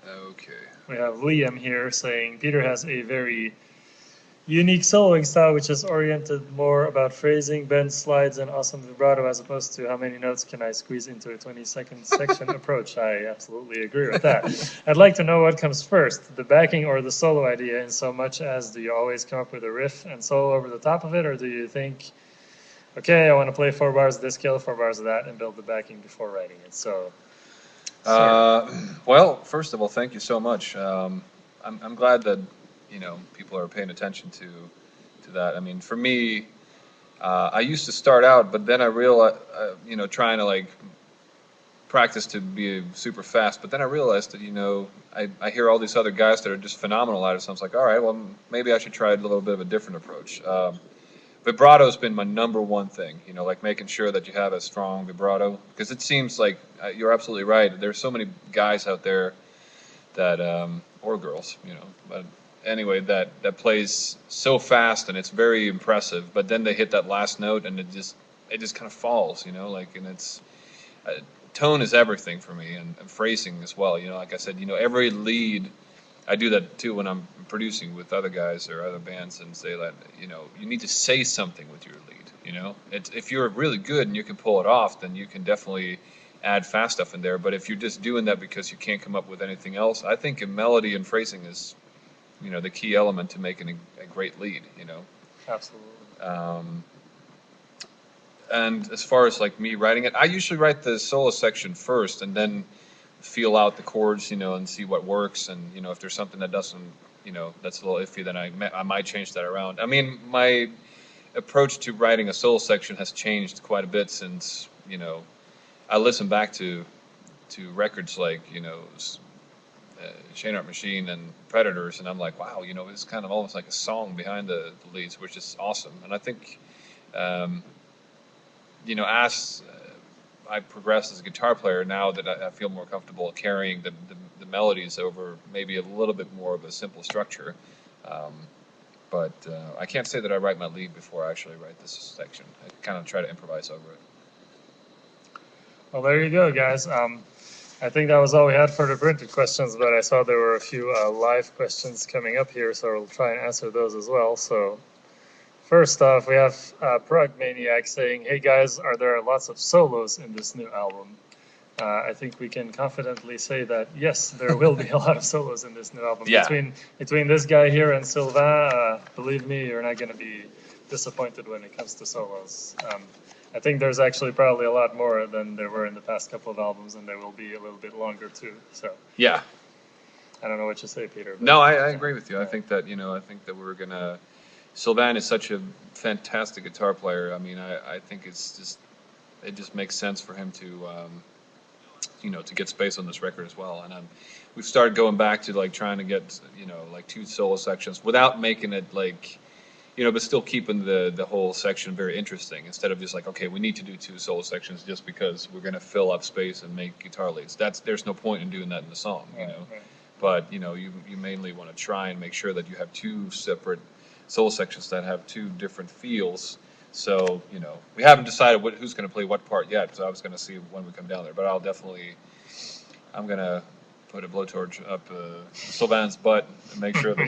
Okay. We have Liam here saying Peter has a very unique soloing style, which is oriented more about phrasing, bends, slides, and awesome vibrato, as opposed to how many notes can I squeeze into a 20-second section approach. I absolutely agree with that. I'd like to know what comes first, the backing or the solo idea, in so much as do you always come up with a riff and solo over the top of it, or do you think, okay, I want to play 4 bars of this scale, 4 bars of that, and build the backing before writing it? So, sir. Well, first of all, thank you so much. I'm glad that people are paying attention to that. I mean, for me, I used to start out, but then I realized, trying to like practice to be super fast. But then I realized that I hear all these other guys that are just phenomenal at it. So I was like, all right, well maybe I should try a little bit of a different approach. Vibrato's been my number one thing, like making sure that you have a strong vibrato, because it seems like you're absolutely right. There's so many guys out there that, or girls, but anyway, that plays so fast and it's very impressive. But then they hit that last note and it just kind of falls, and it's uh, tone is everything for me, and phrasing as well. Like I said, every lead I do that too when I'm producing with other guys or other bands, and say that you need to say something with your lead. If you're really good and you can pull it off, then you can definitely add fast stuff in there. But if you're just doing that because you can't come up with anything else, I think a melody and phrasing is the key element to making a great lead. Absolutely. And as far as like me writing it, I usually write the solo section first and then feel out the chords, and see what works. And if there's something that doesn't, that's a little iffy, then I might change that around. I mean, my approach to writing a solo section has changed quite a bit since I listen back to records like Chain Art Machine and Predators, and I'm like, wow, it's kind of almost like a song behind the leads, which is awesome. And I think um, as I progress as a guitar player, now that I feel more comfortable carrying the melodies over maybe a little bit more of a simple structure. Um, but I can't say that I write my lead before I actually write this section. I kind of try to improvise over it. Well, there you go, guys. I think that was all we had for the printed questions, but I saw there were a few live questions coming up here, so we'll try and answer those as well. So, first off, we have Prog Maniac saying, "Hey guys, are there lots of solos in this new album?" I think we can confidently say that yes, there will be a lot of solos in this new album. Yeah. Between this guy here and Sylvain, believe me, you're not going to be disappointed when it comes to solos. I think there's actually probably a lot more than there were in the past couple of albums, and there will be a little bit longer too. So Yeah. I don't know what you say, Peter. But, No, I agree with you. I think that we're gonna. Sylvain is such a fantastic guitar player. I mean, I think it just makes sense for him to get space on this record as well. And we've started going back to like trying to get like two solo sections without making it like but still keeping the whole section very interesting, instead of just like, okay, we need to do two solo sections just because we're going to fill up space and make guitar leads. There's no point in doing that in the song, Right. But you mainly want to try and make sure that you have two separate solo sections that have two different feels. So we haven't decided who's going to play what part yet. So I was going to see when we come down there, but I'm going to put a blowtorch up Sylvain's butt and make sure that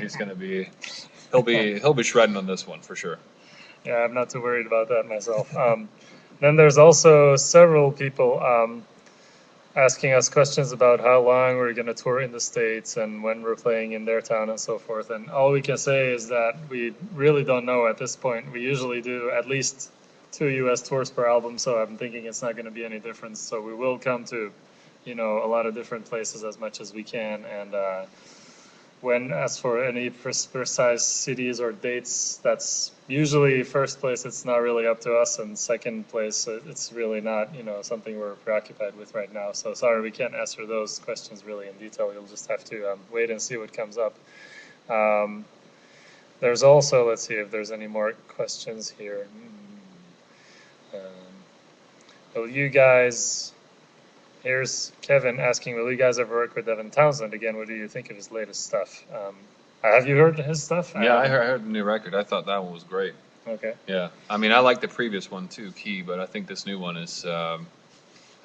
he'll be shredding on this one for sure. Yeah, I'm not too worried about that myself. Then there's also several people asking us questions about how long we're going to tour in the States and when we're playing in their town and so forth. And all we can say is that we really don't know at this point. We usually do at least 2 US tours per album, so I'm thinking it's not going to be any difference. So we will come to, a lot of different places as much as we can. And as for any precise cities or dates, that's usually first place. It's not really up to us, and second place, it's really not something we're preoccupied with right now. So sorry, we can't answer those questions really in detail. You'll just have to wait and see what comes up. There's also, let's see if there's any more questions here. Will you guys? Here's Kevin asking, will you guys ever work with Devin Townsend again? What do you think of his latest stuff? Have you heard his stuff? Yeah, I heard the new record. I thought that one was great. Okay. Yeah, I mean, I like the previous one too, Key, but I think this new one is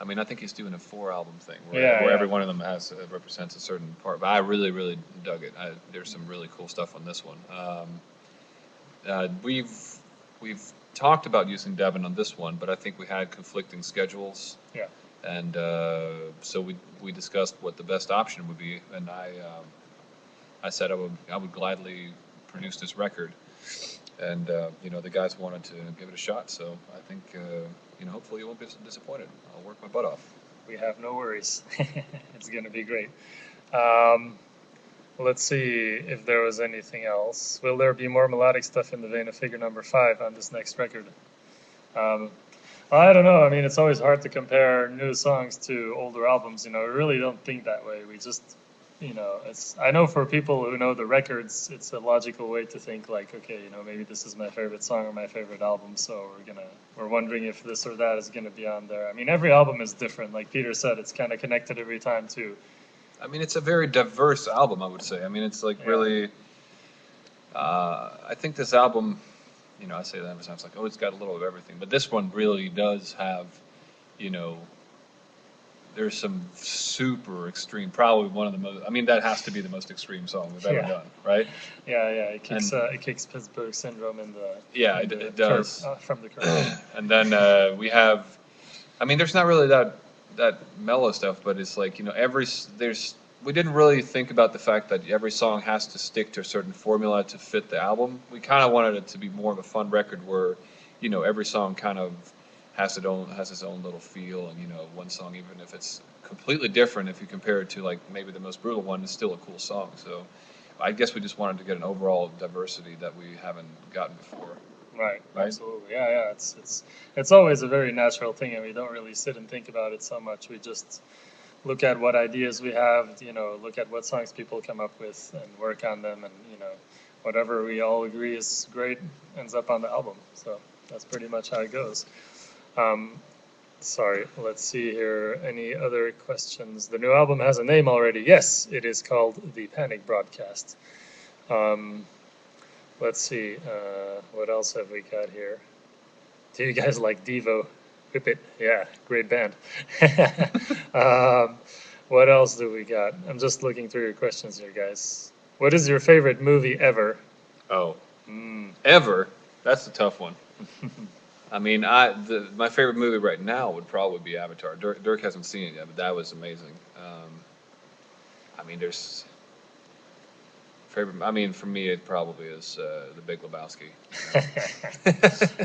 I mean, I think he's doing a 4 album thing Yeah, where yeah. every one of them represents a certain part. But I really, really dug it. There's some really cool stuff on this one. We've talked about using Devin on this one, but I think we had conflicting schedules, Yeah. and so we discussed what the best option would be, and I said I would gladly produce this record, and the guys wanted to give it a shot, so I think hopefully you won't be disappointed. I'll work my butt off. We have no worries. It's going to be great. Um, let's see if there was anything else. Will there be more melodic stuff in the vein of Figure Number 5 on this next record? I don't know. I mean, it's always hard to compare new songs to older albums. We really don't think that way. We just, I know for people who know the records, it's a logical way to think like, okay, maybe this is my favorite song or my favorite album, so we're wondering if this or that is gonna be on there. I mean, every album is different. Like Peter said, it's kind of connected every time too. I mean, it's a very diverse album, I would say. I mean, it's like really. I think this album, I say that every time. It's like, oh, it's got a little of everything. But this one really does have, there's some super extreme, probably one of the most. I mean, that has to be the most extreme song we've ever done, right? Yeah. It kicks Pittsburgh Syndrome in the. Yeah, it does. From the curve. And then we have. I mean, there's not really that mellow stuff, but it's like we didn't really think about the fact that every song has to stick to a certain formula to fit the album. We kind of wanted it to be more of a fun record where, every song kind of has its own little feel, and one song, even if it's completely different, if you compare it to like maybe the most brutal one, is still a cool song. So I guess we just wanted to get an overall diversity that we haven't gotten before. Right. Absolutely. Yeah. It's always a very natural thing, and we don't really sit and think about it so much. We just look at what ideas we have, look at what songs people come up with and work on them, and whatever we all agree is great ends up on the album. So that's pretty much how it goes. Sorry, let's see here. Any other questions? The new album has a name already. Yes, it is called The Panic Broadcast. Let's see, what else have we got here? Do you guys like Devo? Whip It. Yeah, great band. What else do we got? I'm just looking through your questions here, guys. What is your favorite movie ever? Oh, ever? That's a tough one. I mean, my favorite movie right now would probably be Avatar. Dirk hasn't seen it yet, but that was amazing. I mean, there's favorite. I mean, for me, it probably is The Big Lebowski.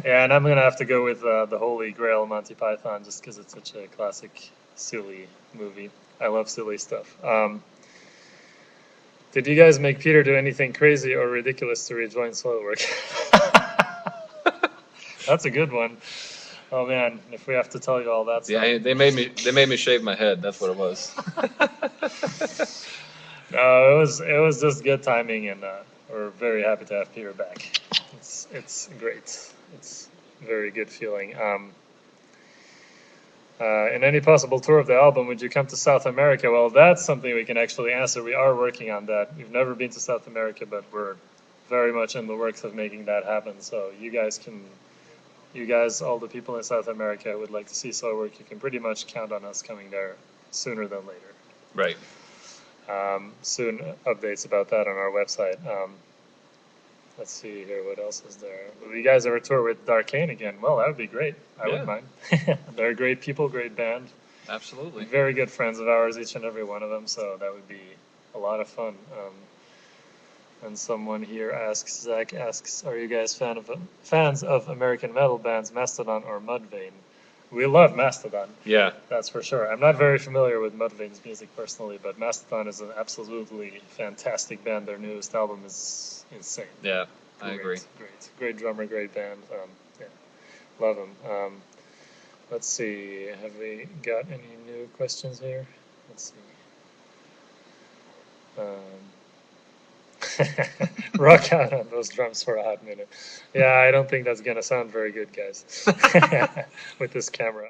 Yeah, and I'm gonna have to go with the Holy Grail, Monty Python, just because it's such a classic, silly movie. I love silly stuff. Did you guys make Peter do anything crazy or ridiculous to rejoin Soilwork? That's a good one. Oh man, if we have to tell you all that stuff. Yeah, they made me shave my head. That's what it was. No, it was just good timing, and we're very happy to have Peter back. It's great. It's a very good feeling. In any possible tour of the album, would you come to South America? Well, that's something we can actually answer. We are working on that. We've never been to South America, but we're very much in the works of making that happen. So you guys, all the people in South America who would like to see Soilwork, you can pretty much count on us coming there sooner than later. Right. Soon updates about that on our website. Let's see here, what else is there? Will you guys ever tour with Darkane again? Well, that would be great. I wouldn't mind. They're great people, great band. Absolutely. Very good friends of ours, each and every one of them, so that would be a lot of fun. And someone here Zach asks, are you guys fans of American metal bands, Mastodon or Mudvayne? We love Mastodon. Yeah. That's for sure. I'm not very familiar with Mudvayne's music personally, but Mastodon is an absolutely fantastic band. Their newest album is insane. Yeah, I agree. Great drummer, great band. Yeah, love them. Let's see, have we got any new questions here? Let's see. Rock out on those drums for a hot minute. Yeah, I don't think that's gonna sound very good, guys, with this camera.